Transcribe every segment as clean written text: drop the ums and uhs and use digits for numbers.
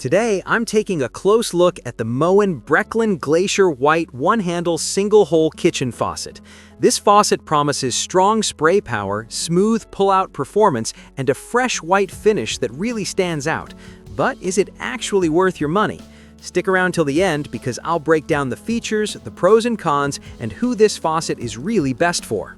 Today, I'm taking a close look at the Moen Brecklyn Glacier White one-handle single-hole kitchen faucet. This faucet promises strong spray power, smooth pull-out performance, and a fresh white finish that really stands out. But is it actually worth your money? Stick around till the end because I'll break down the features, the pros and cons, and who this faucet is really best for.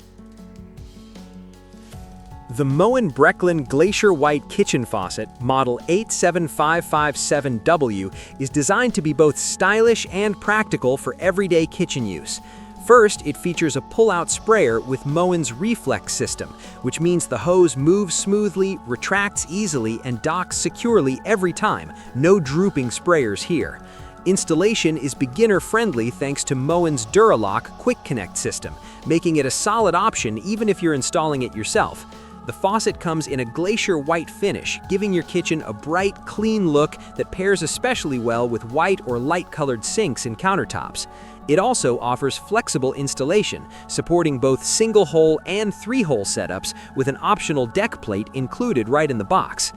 The Moen Brecklyn Glacier White kitchen faucet, model 87557W, is designed to be both stylish and practical for everyday kitchen use. First, it features a pull-out sprayer with Moen's reflex system, which means the hose moves smoothly, retracts easily, and docks securely every time. No drooping sprayers here. Installation is beginner-friendly thanks to Moen's Duralock Quick Connect system, making it a solid option even if you're installing it yourself. The faucet comes in a glacier white finish, giving your kitchen a bright, clean look that pairs especially well with white or light-colored sinks and countertops. It also offers flexible installation, supporting both single-hole and three-hole setups with an optional deck plate included right in the box.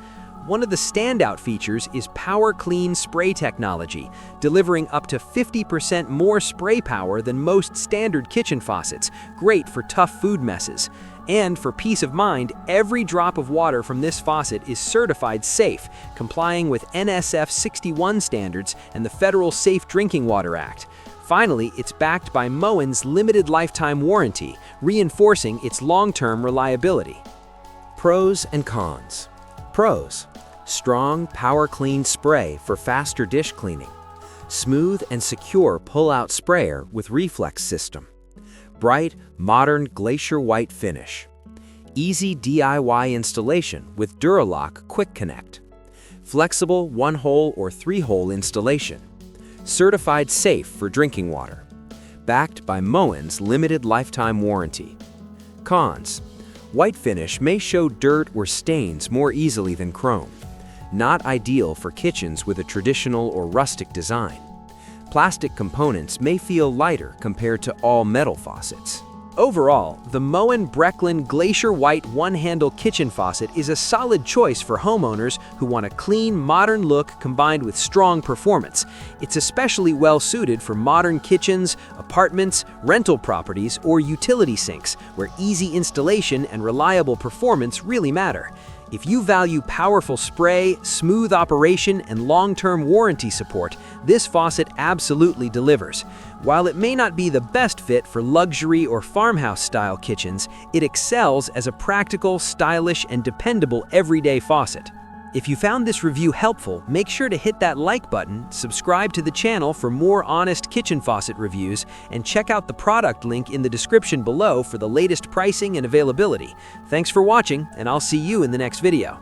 One of the standout features is Power Clean spray technology, delivering up to 50% more spray power than most standard kitchen faucets, great for tough food messes. And for peace of mind, every drop of water from this faucet is certified safe, complying with NSF 61 standards and the Federal Safe Drinking Water Act. Finally, it's backed by Moen's limited lifetime warranty, reinforcing its long-term reliability. Pros and cons. Pros: strong, power-clean spray for faster dish cleaning. Smooth and secure pull-out sprayer with reflex system. Bright, modern glacier white finish. Easy DIY installation with Duralock Quick Connect. Flexible one-hole or three-hole installation. Certified safe for drinking water. Backed by Moen's limited lifetime warranty. Cons: white finish may show dirt or stains more easily than chrome. Not ideal for kitchens with a traditional or rustic design. Plastic components may feel lighter compared to all metal faucets. Overall, the Moen Brecklyn Glacier White one-handle kitchen faucet is a solid choice for homeowners who want a clean, modern look combined with strong performance. It's especially well-suited for modern kitchens, apartments, rental properties, or utility sinks, where easy installation and reliable performance really matter. If you value powerful spray, smooth operation, and long-term warranty support, this faucet absolutely delivers. While it may not be the best fit for luxury or farmhouse-style kitchens, it excels as a practical, stylish, and dependable everyday faucet. If you found this review helpful, make sure to hit that like button, subscribe to the channel for more honest kitchen faucet reviews, and check out the product link in the description below for the latest pricing and availability. Thanks for watching, and I'll see you in the next video.